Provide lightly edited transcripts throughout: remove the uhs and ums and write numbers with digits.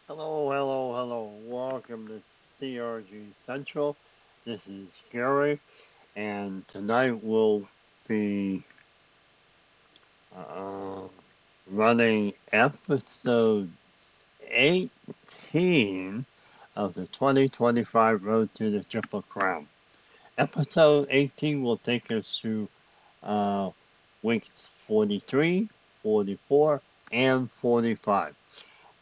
Hello, hello, hello. Welcome to TRG Central. This is Gary, and tonight we'll be uh, running episode 18 of the 2025 Road to the Triple Crown. Episode 18 will take us through uh, weeks 43, 44, and 45.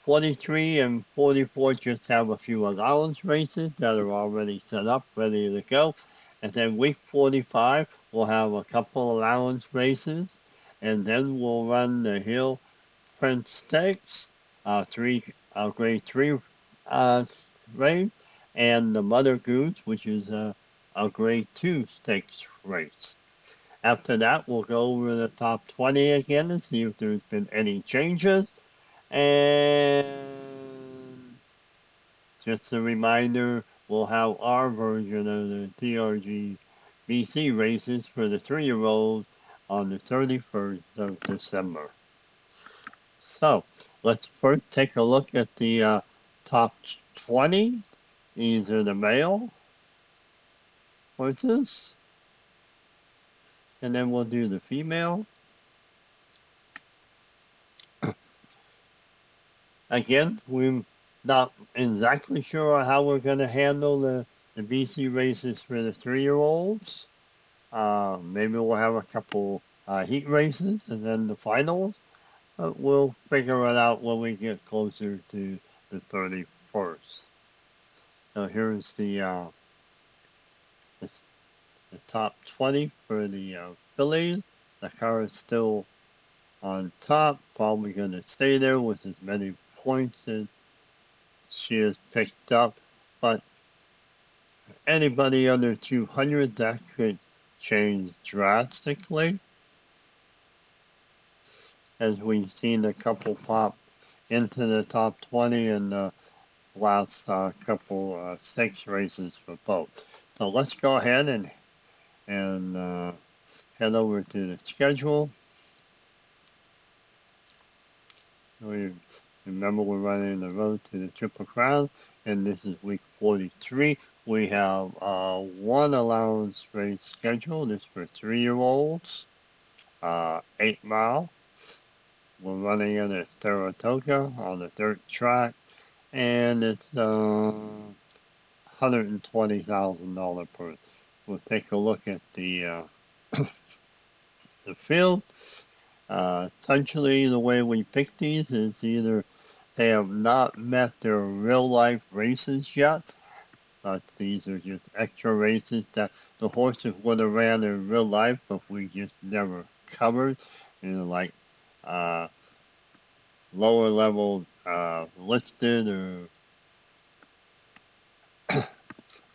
43 and 44 just have a few allowance races that are already set up, ready to go. And then week 45, we'll have a couple allowance races. And then we'll run the Hill Prince Stakes, grade 3 uh, race, and the Mother Goose, which is a grade 2 stakes race. After that, we'll go over the top 20 again and see if there's been any changes. And just a reminder, we'll have our version of the TRG BC races for the 3-year-olds on the 31st of December. So, let's first take a look at the top 20. These are the male horses. And then we'll do the female. Again, we're not exactly sure how we're going to handle the BC races for the 3-year-olds. Maybe we'll have a couple heat races and then the finals. We'll figure it out when we get closer to the 31st. So here's the, the top 20 for the fillies. The car is still on top, probably going to stay there with as many points as she has picked up. But anybody under 200, that could change drastically, as we've seen a couple pop into the top 20 in the last couple 6 races for both. So let's go ahead and head over to the schedule. We remember we're running the road to the Triple Crown, and this is week 43. We have one allowance race scheduled. This for 3-year-olds, 8 mile. We're running it at Saratoga on the dirt track, and it's $120,000 per. We'll take a look at the field. Essentially, the way we pick these is either they have not met their real life races yet, but these are just extra races that the horses would have ran in real life, but we just never covered. Like uh, lower level listed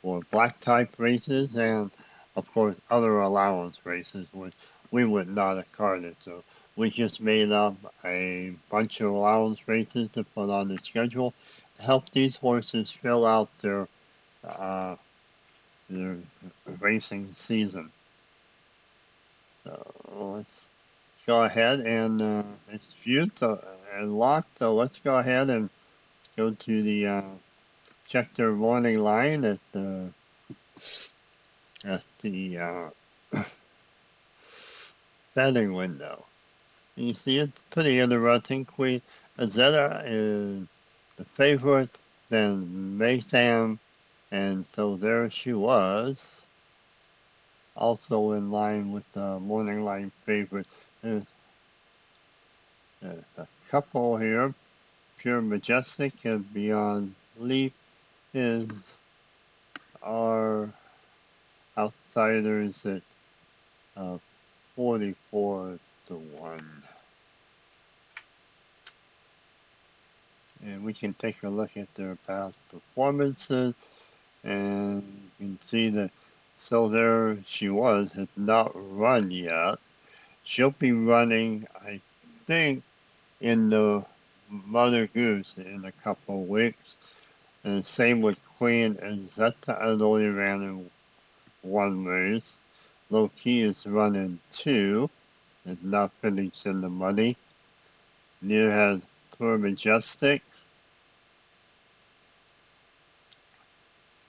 or black type races, and of course other allowance races which we would not have carded. So we just made up a bunch of allowance races to put on the schedule to help these horses fill out their racing season. So let's go ahead and it's viewed and locked. So let's go ahead and go to the check their warning line at the betting window. You see, it's pretty interesting. Queen Azetta is the favorite, then Maytham, and so there she was, also in line with the morning line favorite. There's, there's a couple here. Pure Majestic and Beyond Leap is our outsiders at uh, 44 to 1. And we can take a look at their past performances, and you can see that. So there she was, has not run yet. She'll be running, I think, in the Mother Goose in a couple of weeks. And same with Queen and Zeta. Has only ran in 1 race. Low Key is running 2. Has not finished in the money. Neither has Pure Majestic.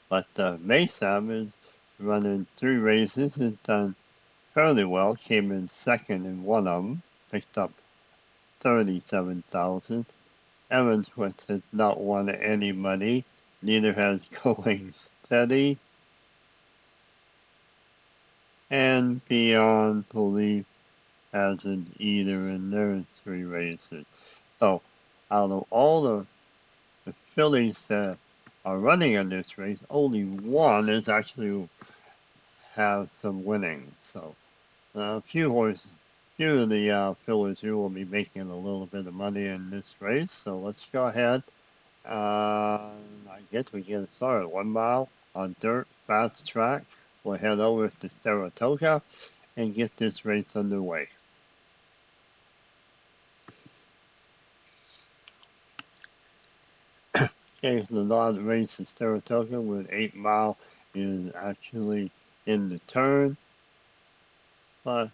But Mason is running 3 races, has done fairly well, came in second in one of them, picked up 37,000. Evans, which has not won any money, neither has Going Steady, and Beyond Belief hasn't either in their 3 races. So, out of all the fillies that are running in this race, only one is actually have some winning. So, a few of the fillies here will be making a little bit of money in this race. So let's go ahead. I guess we get started 1 mile on dirt, fast track. We'll head over to Saratoga and get this race underway. Okay, so the last race in Saratoga with 8 mile is actually in the turn, but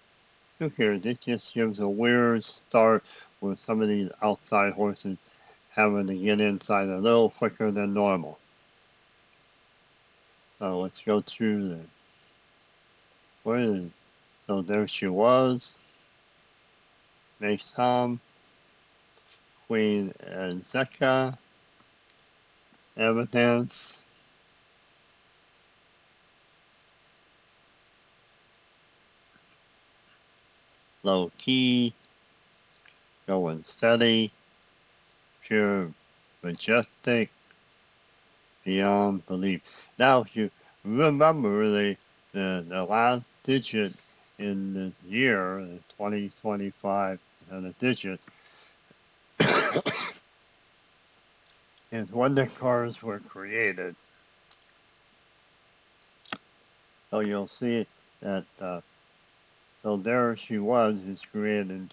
who cares? It just gives a weird start with some of these outside horses having to get inside a little quicker than normal. So let's go through the where is it? So there she was. Next time, Queen Zeka, Evidence, Low Key, Going Steady, Pure Majestic, Beyond Belief. Now, if you remember the last digit in this year, the 2025, and the digit, is when the cars were created. So you'll see that, so there she was, is created in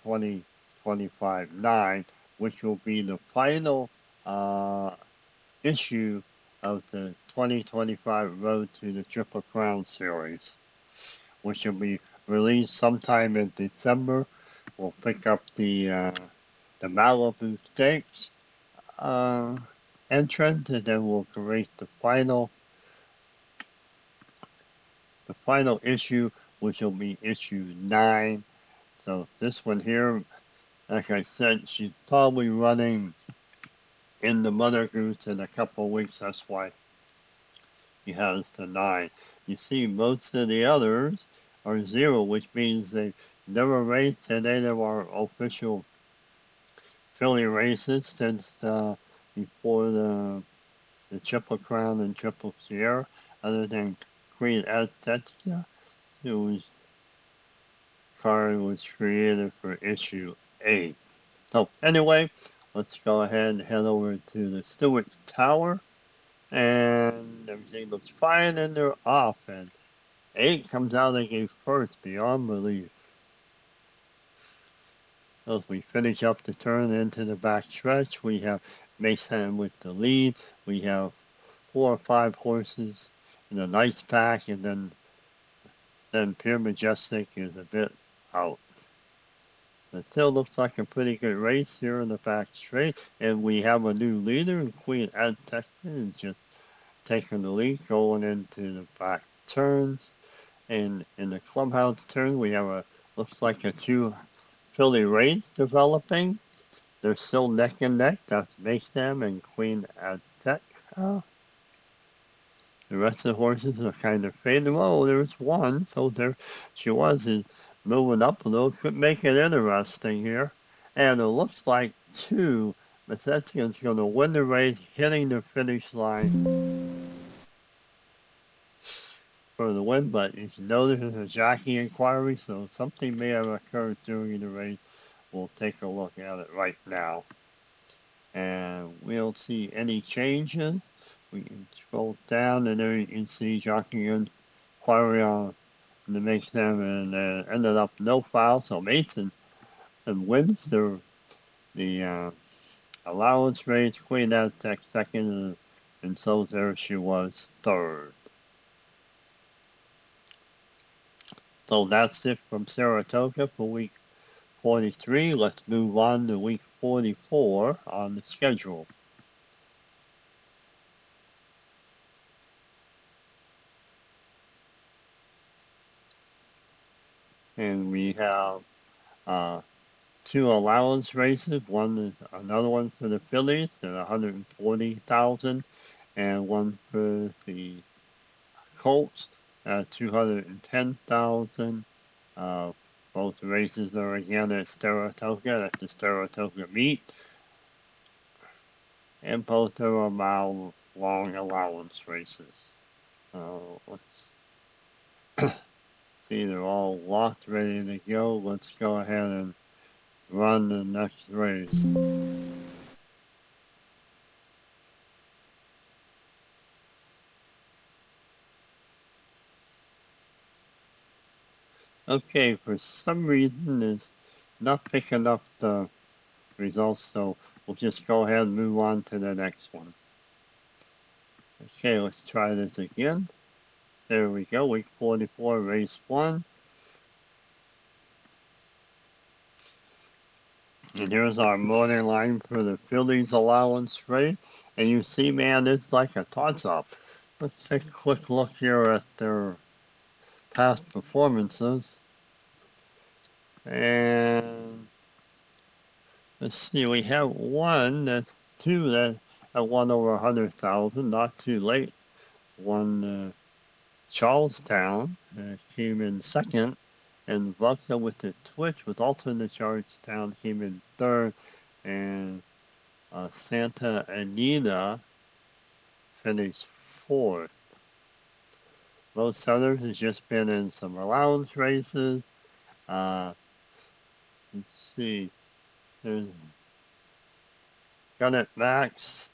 2025-9, which will be the final issue of the 2025 Road to the Triple Crown series, which will be released sometime in December. We'll pick up the Malibu Stakes entrant, and then we'll create the final issue, which will be issue 9. So this one here, like I said, she's probably running in the Mother Goose in a couple of weeks. That's why he has the 9. You see, most of the others are 0, which means they never raced in any of our official filly races since before the Triple Crown and Triple Sierra, other than Queen Azteca, whose card was created for issue 8. So anyway, let's go ahead and head over to the Stewart's Tower, and everything looks fine, and they're off, and 8 comes out again first, beyond belief. As we finish up the turn into the back stretch, we have Mason with the lead. We have 4 or 5 horses in a nice pack, and then Pure Majestic is a bit out. It still looks like a pretty good race here in the back straight, and we have a new leader, Queen Azteca, is just taking the lead going into the back turns. And in the clubhouse turn, we have looks like a 2 filly race developing. They're still neck and neck. That's Mayhem and Queen Azteca. The rest of the horses are kind of fading. Oh, there's one. So there she was, is moving up a little. Could make it interesting here. And it looks like 2. Mazetian's going to win the race, hitting the finish line for the win. But you know this is a jockey inquiry, so something may have occurred during the race. We'll take a look at it right now. And we'll see any changes. We can scroll down, and there you can see jockey inquiry on the make them, and ended up no foul. So Mason wins the allowance race. Queen Aztec second, and so there she was third. So that's it from Saratoga for week 43. Let's move on to week 44 on the schedule. And we have two allowance races. One is another one for the fillies at 140,000, and one for the colts at 210,000. Uh, both races are again at Saratoga, at the Saratoga meet, and both are mile-long allowance races. Let's see, they're all locked, ready to go. Let's go ahead and run the next race. Okay, for some reason it's not picking up the results, so we'll just go ahead and move on to the next one. Okay, let's try this again. There we go, week 44, race 1. And here's our morning line for the fillies allowance race. And you see, man, it's like a toss-up. Let's take a quick look here at their past performances. And let's see, we have two that won over 100,000, not too late. One Charlestown came in second, and Vodka with the Twitch with alternate Charlestown came in third, and Santa Anita finished fourth. Most others has just been in some allowance races. Uh, let's see, there's Gunnet Max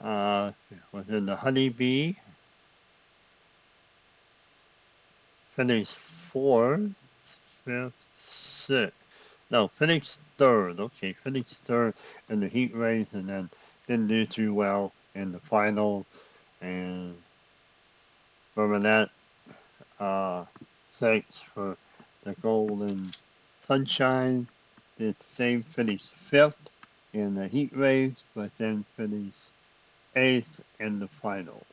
was in the Honeybee, finished fourth, fifth, sixth. No, finished third. Okay, finished third in the heat race, and then didn't do too well in the final. And Bernadette six for the Golden Sunshine. Did same, finished fifth in the heat race, but then finished eighth in the finals.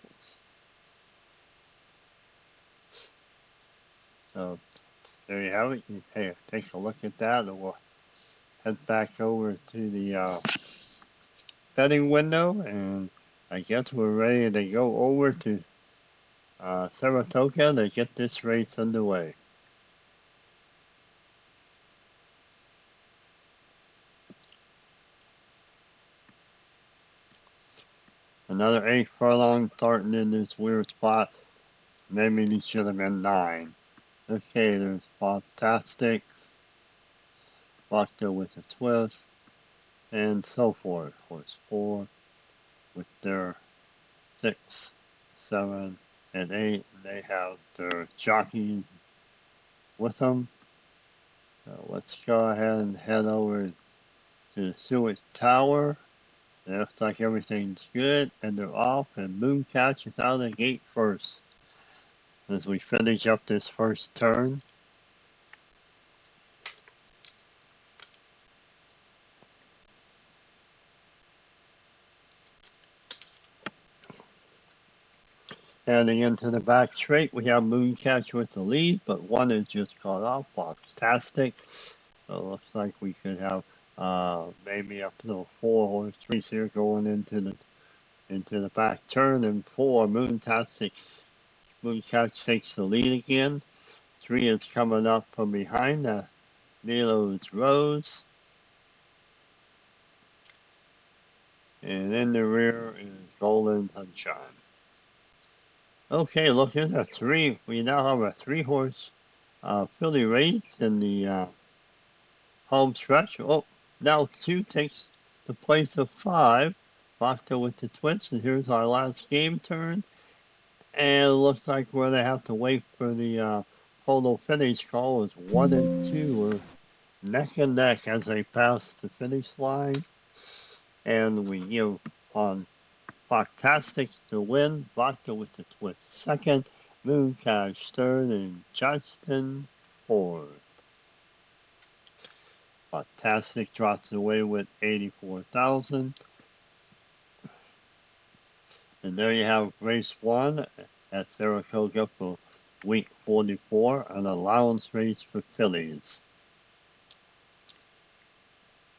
So there you have it. You take a look at that, and we'll head back over to the betting window, and I guess we're ready to go over to Saratoga to get this race underway. Another 8 furlong starting in this weird spot. Maybe these should have been 9. Okay, there's Fantastic, Vodka with a Twist, and so forth. Horse 4 with their 6, 7, and 8. They have their jockeys with them. So let's go ahead and head over to the Seward Tower. It looks like everything's good, and they're off, and Mooncatch is out of the gate first. As we finish up this first turn, heading into the back straight, we have Mooncatch with the lead, but one is just caught off. Fantastic. So it looks like we could have maybe up to a 4-horse race here going into the back turn, and 4 Mooncatch takes the lead again. 3 is coming up from behind. Milo's Rose. And in the rear is Golden Sunshine. Okay, look, here's a 3. We now have a 3-horse filly race in the home stretch. Oh, now 2 takes the place of 5. Bacta with the twist, and here's our last game turn. And it looks like where they have to wait for the photo finish call is 1 and 2 are neck and neck as they pass the finish line. And we give on Fantastic to win, Vodka with the twist second, Mooncatch third, and Justin fourth. Fantastic drops away with 84,000. And there you have race 1 at Saratoga for week 44, an allowance race for fillies.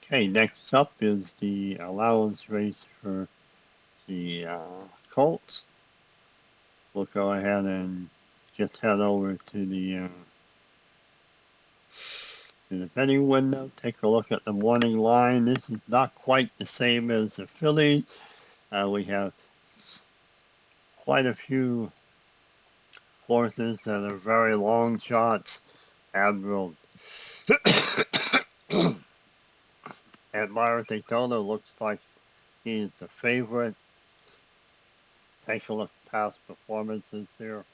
Okay, next up is the allowance race for the colts. We'll go ahead and just head over to the betting window. Take a look at the morning line. This is not quite the same as the fillies. We have quite a few horses that are very long shots. Admiral Admire Daytona looks like he's the favorite. Take a look at past performances here.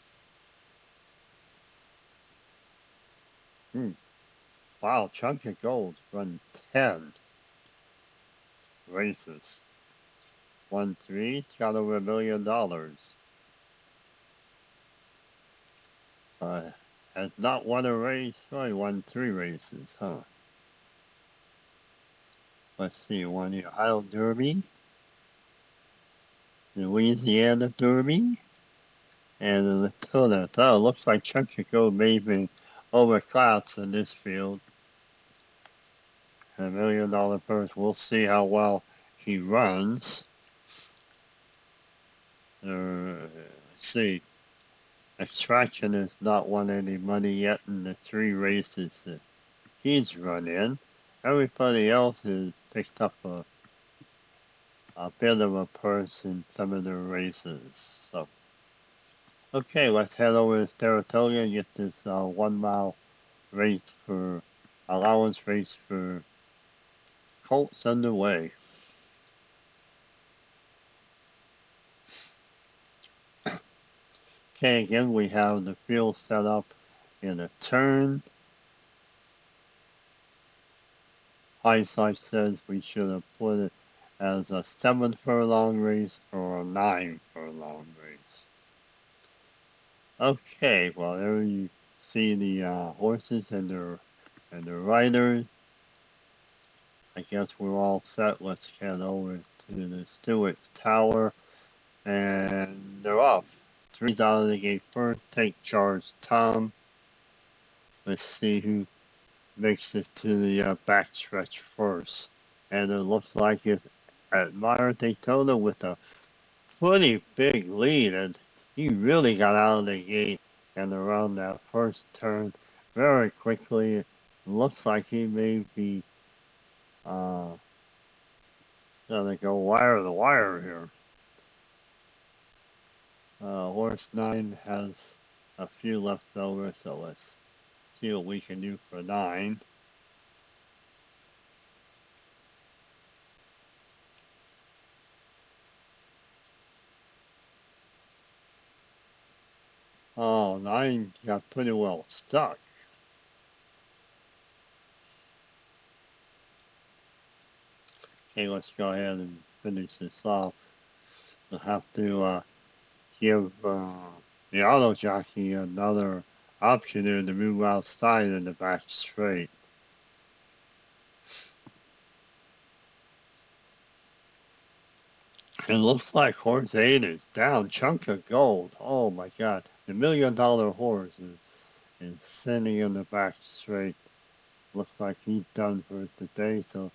Wow, Chunk of Gold run 10 races. Won 3, got over $1 million. Has not won a race. Oh, he won 3 races, huh? Let's see, won the Ohio Derby, the Louisiana Derby, and the Daytona. Oh, looks like Chunk of Gold may be overclassed in this field. $1 million purse. We'll see how well he runs. Let's see. Extraction has not won any money yet in the 3 races that he's run in. Everybody else has picked up a bit of a purse in some of their races. So, okay, let's head over to Saratoga and get this 1 mile race for allowance race for colts underway. Okay, again we have the field set up in a turn. Hindsight says we should have put it as a 7 furlong race or a 9 furlong race. Okay, well there you see the horses and their riders. I guess we're all set. Let's head over to the Stewart's Tower, and they're off. 3's out of the gate first. Take charge, Tom. Let's see who makes it to the backstretch first. And it looks like it's Admire Daytona with a pretty big lead, and he really got out of the gate and around that first turn very quickly. It looks like he may be gonna go wire to wire here. Horse 9 has a few left over, so let's see what we can do for 9. Oh, 9 got pretty well stuck. Okay, let's go ahead and finish this off. We'll have to give the auto jockey another option there to move outside in the back straight. It looks like horse 8 is down. Chunk of Gold. Oh my god. The $1 million horse is sitting in the back straight. Looks like he's done for today, so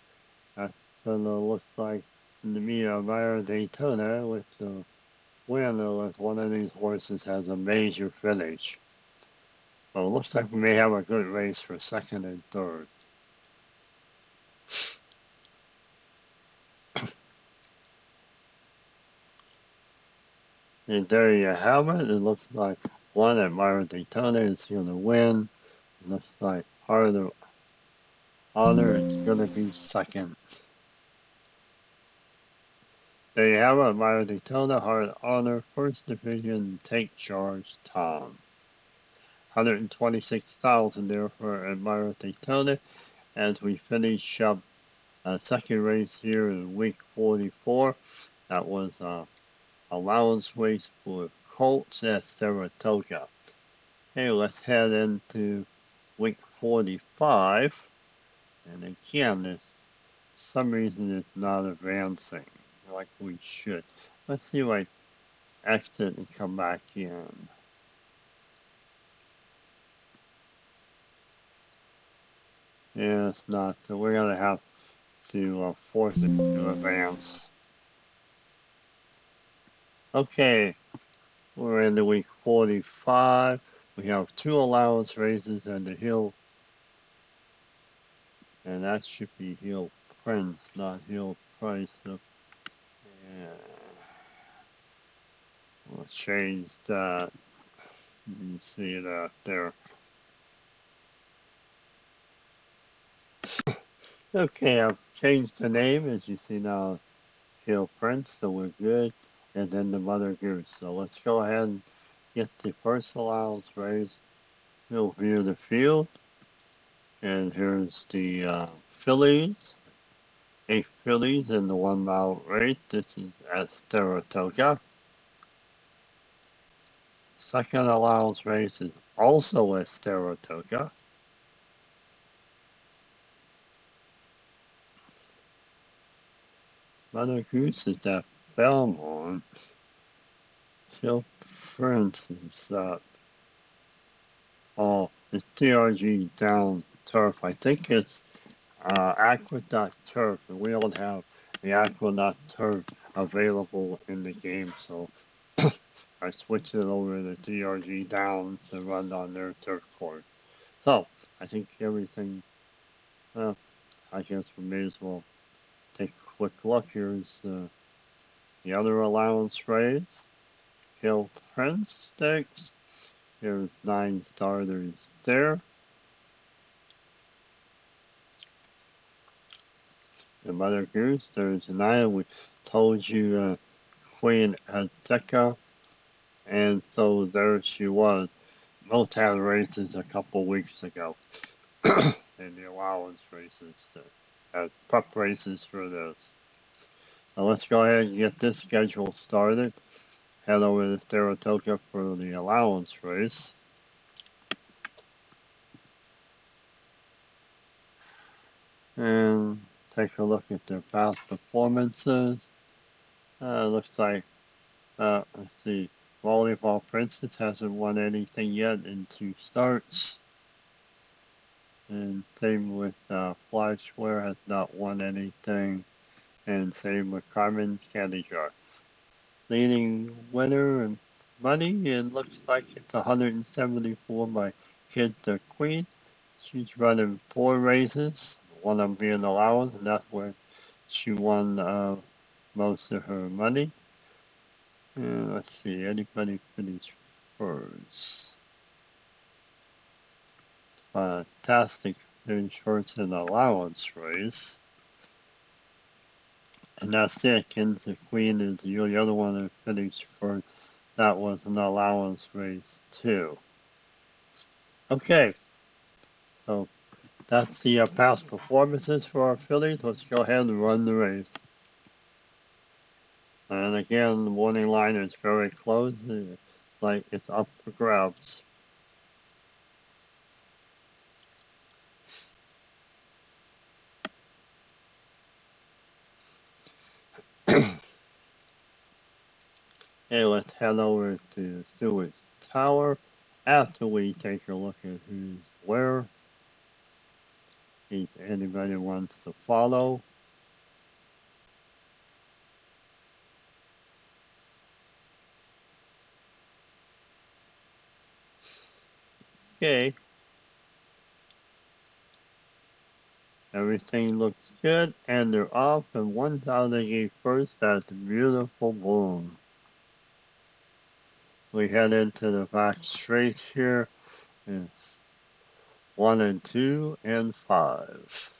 that's gonna look like to me Myra Daytona with the winner with one of these horses has a major finish. Well, it looks like we may have a good race for second and third. And there you have it. It looks like one at Myra Daytona is going to win. It looks like Heart of Honor is going to be second. There you have it, Myra Daytona, Heart of Honor, first division, take charge, Tom. 126,000 there for Admire Daytona as we finish up a second race here in week 44. That was allowance race for colts at Saratoga. Okay, let's head into week 45. And again, this some reason it's not advancing like we should. Let's see if I exit and come back in. Yeah, it's not. So we're gonna have to force it to advance. Okay, we're in the week 45. We have 2 allowance races and the hill, and that should be Hill Prince, not Hill Price. So, yeah, we'll change that. You see that there. Okay, I've changed the name, as you see now, Hill Prince, so we're good. And then the Mother Goose. So let's go ahead and get the first allowance race. We'll view the field. And here's the fillies. 8 fillies in the 1 mile race. This is at Saratoga. Second allowance race is also at Saratoga. Mother Goose is at Belmont. Hill Prince is it's TRG down turf. I think it's Aqueduct turf, and we don't have the Aqueduct turf available in the game, so I switched it over to TRG down to run on their turf course. So I think everything. Well, I guess we may as well take a quick look. Here's the other allowance rates. Hill Prince sticks. Here's 9 starters there. The Mother Goose, there's 9. We told you Queen Azteca, and so there she was. Both had races a couple weeks ago. And the allowance races, prep races for this. So let's go ahead and get this schedule started. Head over to Saratoga for the allowance race. And take a look at their past performances. Looks like, let's see, Volleyball Princess hasn't won anything yet in 2 starts. And same with Flashware has not won anything. And same with Carmen Candy Jar. Leading winner and money, it looks like it's 174 by Kid the Queen. She's running 4 races, one of them being allowance, and that's where she won most of her money. And let's see, anybody finish first? Fantastic finish first in the allowance race. And that's it. Kins the Queen is the other one that finished first. That was an allowance race too. Okay, so that's the past performances for our fillies. Let's go ahead and run the race. And again, the morning line is very close, like it's up for grabs. Hey, let's head over to Stewart's Tower after we take a look at who's where. If anybody wants to follow. Okay, everything looks good, and they're off, and one's out of the gate first. That's beautiful boom. We head into the back straight here. It's 1 and 2 and 5.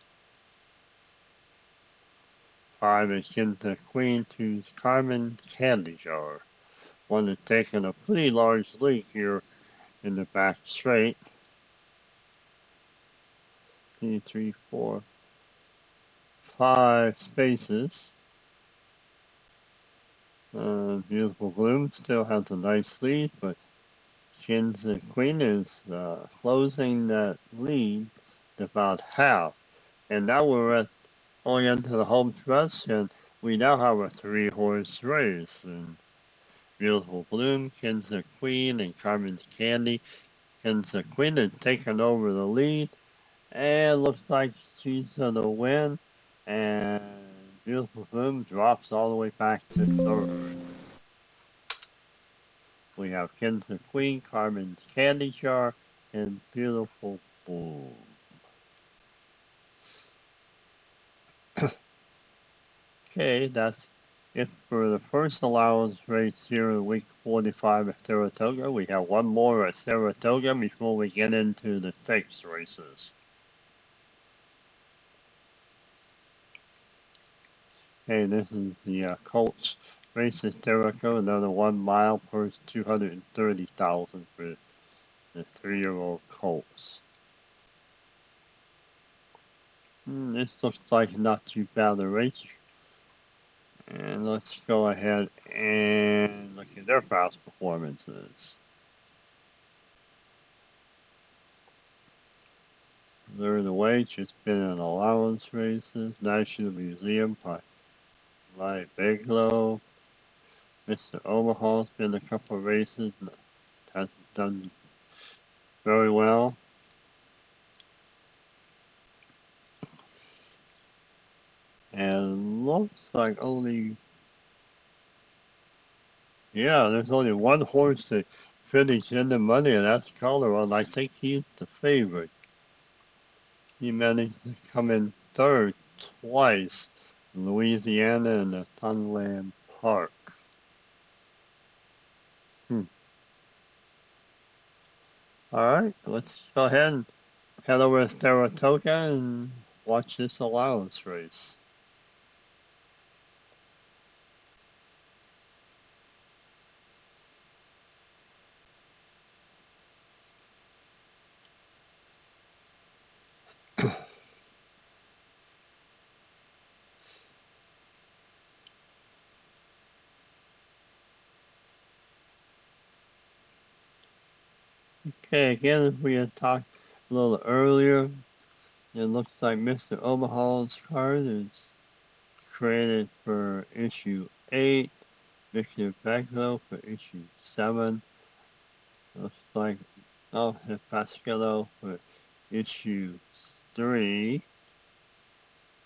5 is Kinta Queen, 2's Carmen Candy Jar. One is taking a pretty large lead here in the back straight. 2, 3, 4, 5 spaces. Beautiful Bloom still has a nice lead, but Kins the Queen is closing that lead to about half. And now we're at going into the home stretch, and we now have a 3-horse race. And Beautiful Bloom, Kins the Queen, and Carmen's Candy. Kins the Queen has taken over the lead, And looks like she's gonna win. And Beautiful Boom drops all the way back to third. We have King's and Queen, Carmen's Candy Jar, and Beautiful Boom. Okay, that's it for the first allowance race here in week 45 at Saratoga. We have one more at Saratoga before we get into the stakes races. Okay, this is the Colts race at Saratoga, another 1 mile per 230,000 for the 3-year-old Colts. This looks like not too bad a race. And let's go ahead and look at their past performances. They're the weight, it's been in allowance races, National Museum by Bigelow. Mr. Omaha's been a couple of races, has done very well. And looks like there's only one horse that finished in the money, and that's Colorado. I think he's the favorite. He managed to come in third twice in Louisiana and the Sunland Park. Hmm. All right, let's go ahead and head over to Saratoga and watch this allowance race. Okay, again, as we had talked a little earlier, it looks like Mr. Omaha's card is created for issue 8, Victor Baglow for issue 7. Looks like Pascallo for issue 3.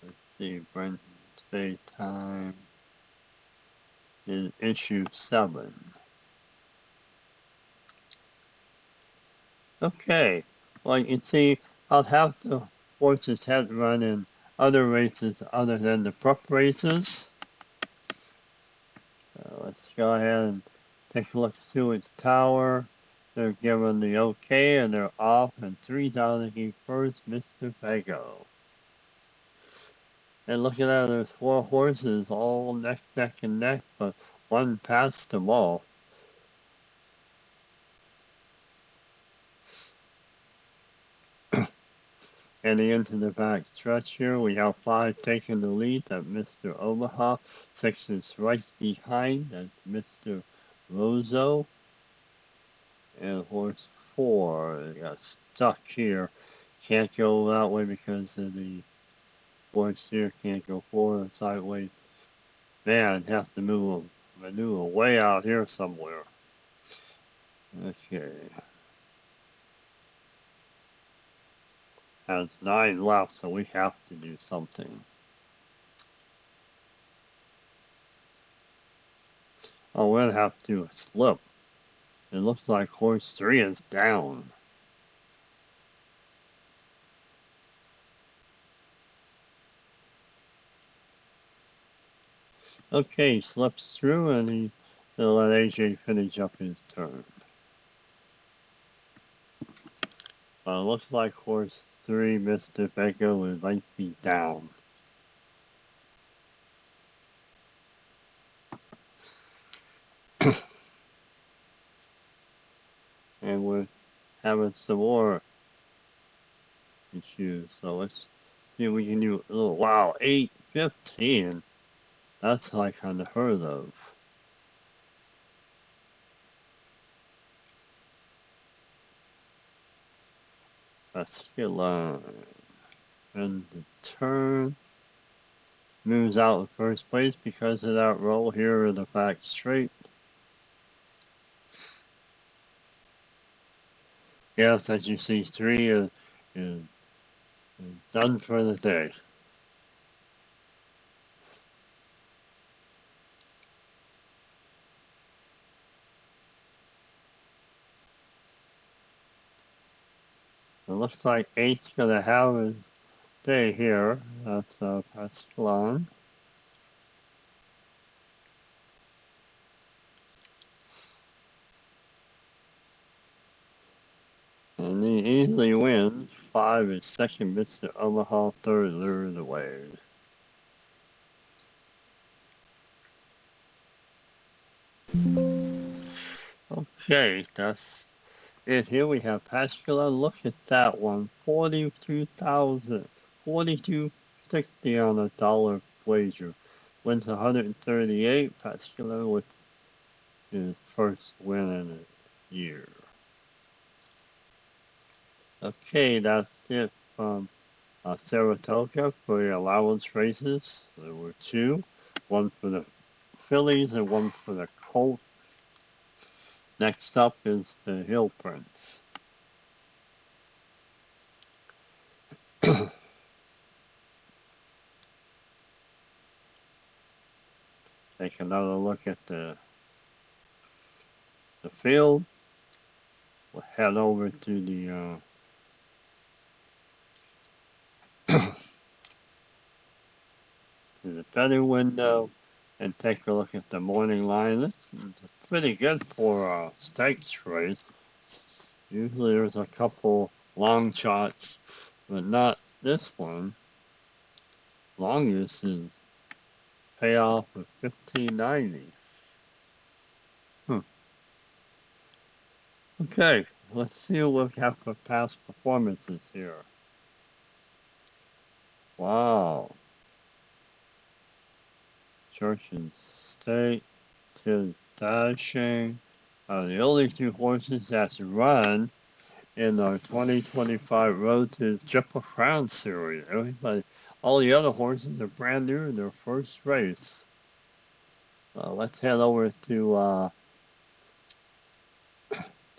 Let's see, Brent's Bay Time in issue 7. Okay, well, you can see about half the horses had run in other races other than the prep races. Let's go ahead and take a look at Stewart's Tower. They're given the okay and they're off, and 3,000 he first, Mr. Fago. And look at that, there's 4 horses all neck, and neck, but one passed them all. Heading into the back stretch here, we have 5 taking the lead. That's Mr. Omaha. 6 is right behind. That's Mr. Rozo. And horse 4 got stuck here. Can't go that way because of the horse here. Can't go forward and sideways. Man, have to maneuver way out here somewhere. Okay. Has 9 left, so we have to do something. Oh, we'll have to do a slip. It looks like horse 3 is down. Okay, he slips through and he'll let AJ finish up his turn. It looks like horse 3, Mr. Becker, might be down. And we're having some more issues. So let's see if we can do a little. Wow, 8:15. That's like unheard of. Let's get line. And the turn moves out in first place because of that roll here in the back straight. Yes, as you see, 3 is And done for the day. It looks like 8's gonna have his day here. That's Pascalon. And he easily wins. 5 is second, Mr. Omaha third, lures away. Okay, that's it. Here we have Pascalon. Look at that one. 42,000. 42.60 on a dollar wager. Wins 138. Pascalon with his first win in a year. Okay, that's it from Saratoga for the allowance races. There were 2, one for the fillies and one for the colts. Next up is the Hill Prince. Take another look at the field. We'll head over to the betting window and take a look at the morning line. This is pretty good for a stakes race. Usually there's a couple long shots, but not this one. Longest is payoff of $15.90. Okay, let's see what we have for past performances here. Wow. Church and State to Dashing are the only 2 horses that's run in our 2025 Road to Triple Crown series. Everybody, all the other horses are brand new in their first race. Let's head over to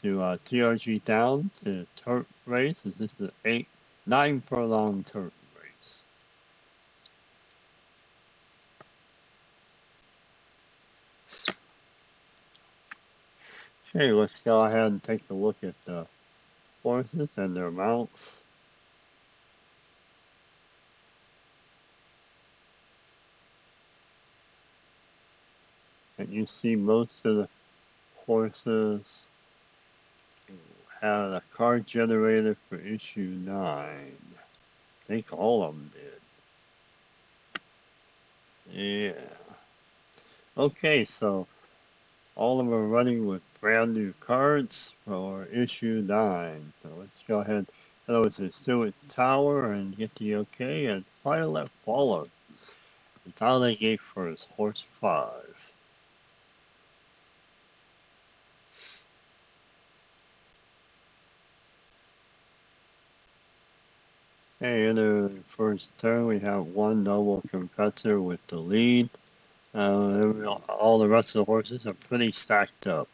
TRG down to turf race. This is the 9 furlong turf race. Okay, let's go ahead and take a look at the horses and their mounts. And you see most of the horses had a card generated for issue 9. I think all of them did. Yeah. Okay, so all of them are running with brand new cards for issue 9. So let's go ahead and over to Stewart Tower and get the okay and Violet Faller. That's all they gave for his horse 5. Hey, in the first turn, we have 1 Noble Confessor with the lead. All the rest of the horses are pretty stacked up.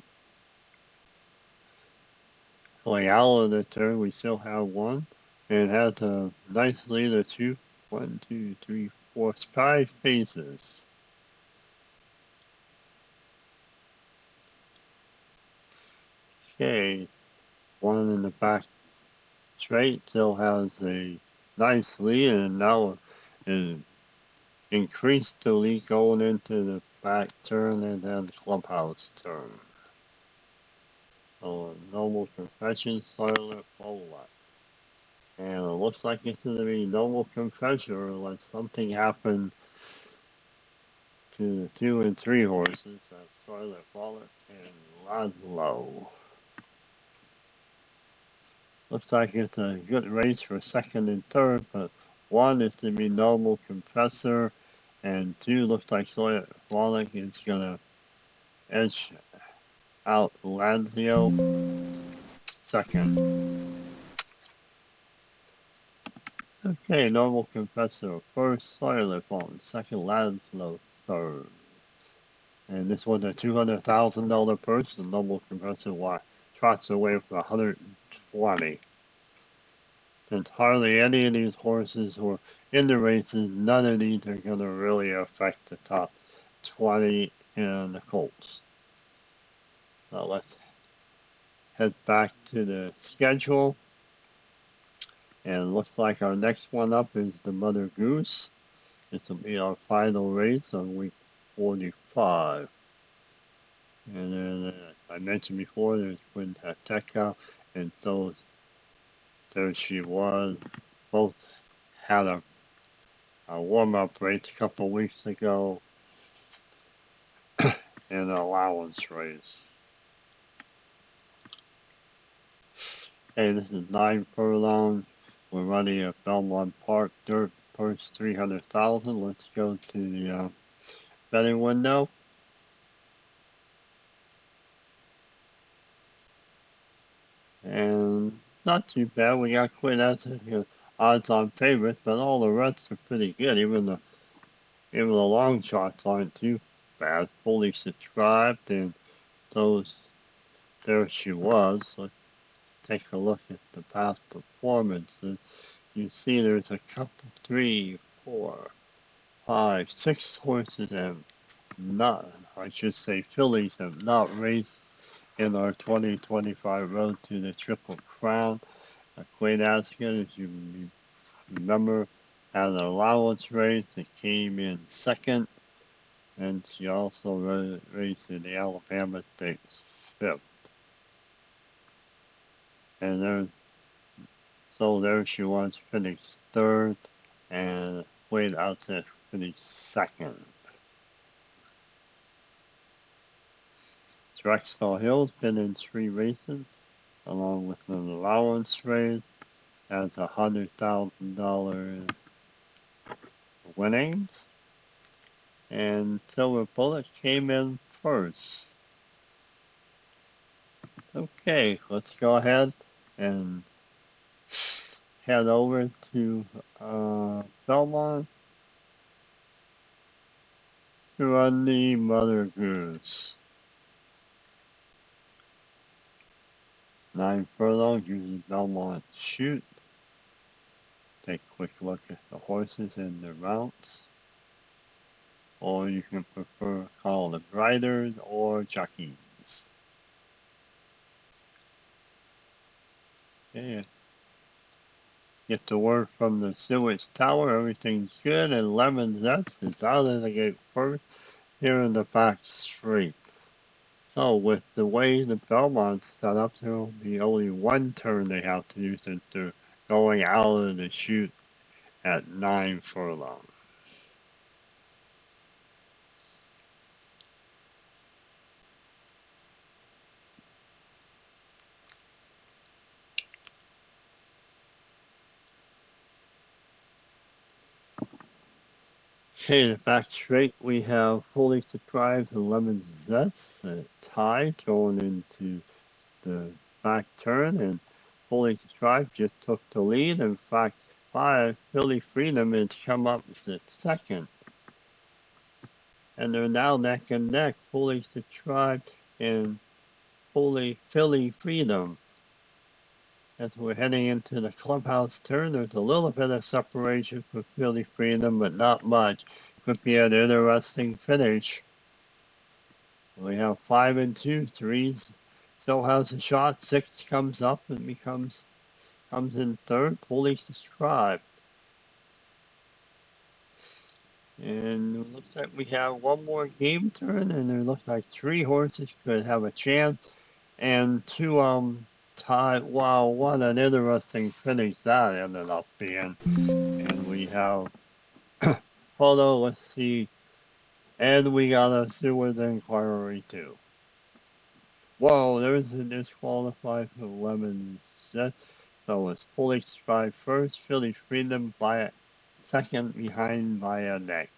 Going out of the turn, we still have 1. And it has a nice lead of 2, 1, 2, 3, 4, 5 phases. Okay, 1 in the back straight still has a nice lead, and now it increased the lead going into the back turn and then the clubhouse turn. So Noble Confession, Silent Follow-up. And it looks like it's going to be Noble Confession unless something happened to the 2 and 3 horses. That's Silent Follow-up and Laszlo. Looks like it's a good race for second and third, but 1 is to be Noble Confessor, and 2 looks like Silent Follow-up is going to edge out Lazio second. Okay, Noble Confessor first, Silent Phone second, Laszlo third. And this was a $200,000 purse. The Noble Confessor trots away for 120. Since hardly any of these horses were in the races, none of these are going to really affect the top 20 in the Colts. So let's head back to the schedule. And it looks like our next one up is the Mother Goose. This will be our final race on week 45. And then I mentioned before, there's Quinn Tateca, and so there she was. Both had a warm-up race a couple weeks ago and an allowance race. Hey, this is 9 furlongs. We're running at Belmont Park Dirt Purse 300,000. Let's go to the betting window. And not too bad. We got Quinn as odds-on favorite, but all the rest are pretty good. Even the long shots aren't too bad. Fully subscribed, and those there she was. Let's take a look at the past performances. You see, there's a couple, 3, 4, 5, 6 horses have not. I should say fillies have not raced in our 2025 Road to the Triple Crown. Queen Askin, as you remember, had an allowance race that came in second, and she also raced in the Alabama Stakes fifth. And there she was, finished third, and Queen Outset finished second. Drexel Hill's been in 3 races, along with an allowance race. That's $100,000 winnings. And Silver Bullet came in first. Okay, let's go ahead and head over to Belmont to run the Mother Goose. 9 furlongs using Belmont Shoot. Take a quick look at the horses and their mounts. Or you can prefer call them riders or jockeys. Okay. Get the word from the sewage tower, everything's good, and Lemon Zest is out of the gate first here in the back straight. So with the way the Belmont's set up, there will be only one turn they have to use since they're going out of the chute at 9 furlongs. Okay, the back straight we have Fully Surprised and Lemon Zest tied going into the back turn, and Fully Surprised just took the lead. In fact, 5 Philly Freedom has come up as second. And they're now neck and neck, Fully Subscribed and Philly Freedom. As we're heading into the clubhouse turn, there's a little bit of separation for Philly Freedom, but not much. Could be an interesting finish. We have 5 and 2, 3 still has a shot, 6 comes up and comes in third, Fully Subscribed. And it looks like we have one more game turn, and it looks like 3 horses could have a chance. And 2 tie. Wow, what an interesting finish that ended up being. And we have hold on, let's see. And we got a Seward inquiry too. Whoa, there's a disqualified for Lemon Zest. So it's Fully Subscribed first, Philly Freedom by a second behind by a neck.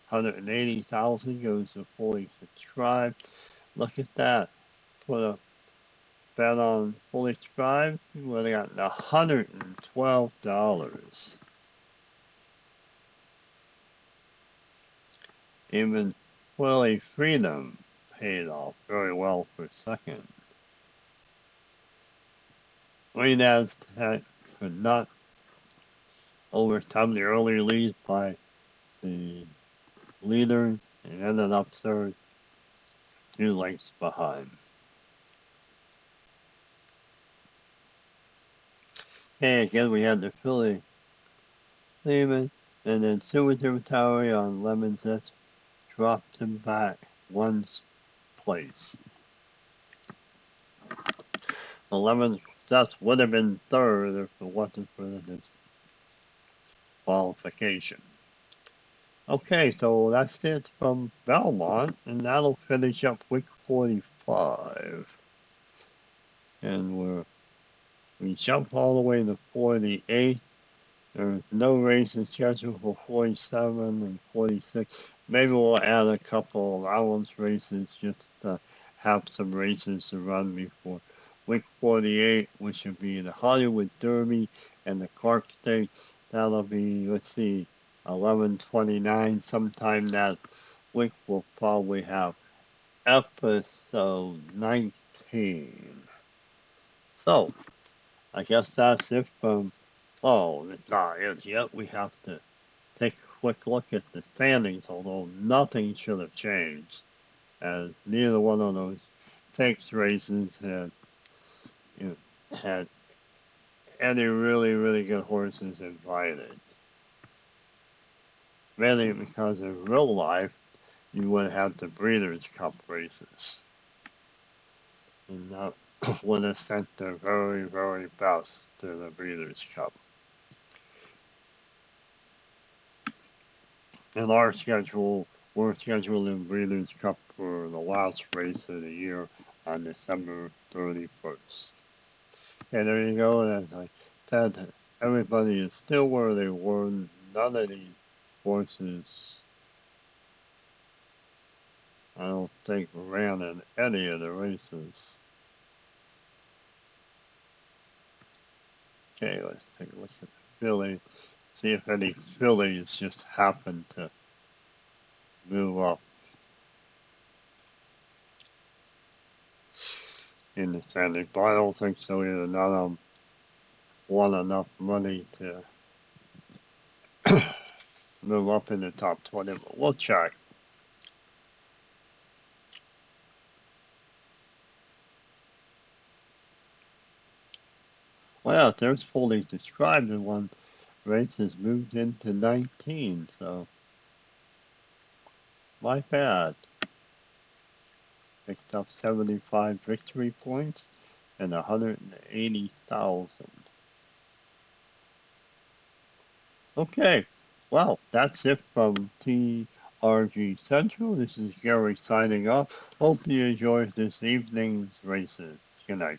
180,000 goes to Fully Subscribed. Look at that. Put a bet on Fully Subscribed. We would have gotten $112. Even Fully Freedom paid off very well for second. We NASDAQ could not overcome the early lead by the leader and ended up third, 2 lengths behind. Okay, again we had the filly Lehman, and then Silver Tower on Lemon Zest dropped him back 1 place. The Lemon Zest would have been third if it wasn't for the qualification. Okay, so that's it from Belmont, and that'll finish up week 45. And we jump all the way to 48. There's no races scheduled for 47 and 46. Maybe we'll add a couple allowance races just to have some races to run before week 48, which would be the Hollywood Derby and the Clark State. That'll be, let's see, 11/29. Sometime that week we'll probably have episode 19. So, I guess that's it from. Oh, it's not it yet. We have to take a quick look at the standings, although nothing should have changed, as neither one of those takes races had any really, really good horses invited. Mainly because in real life, you would have the Breeders' Cup races. And that would have sent the very, very best to the Breeders' Cup. In our schedule, we're scheduling Breeders' Cup for the last race of the year on December 31st. And there you go. And as I said, everybody is still where they were. None of these horses, I don't think, ran in any of the races. Okay, let's take a look at the filly. See if any fillies just happen to move up in the standing. But I don't think so either. None of them won enough money to move up in the top 20. But we'll check. Well, there's fully described in one race has moved into 19, so my bad. Picked up 75 victory points and 180,000. Okay, well, that's it from TRG Central. This is Gary signing off. Hope you enjoyed this evening's races. Good night.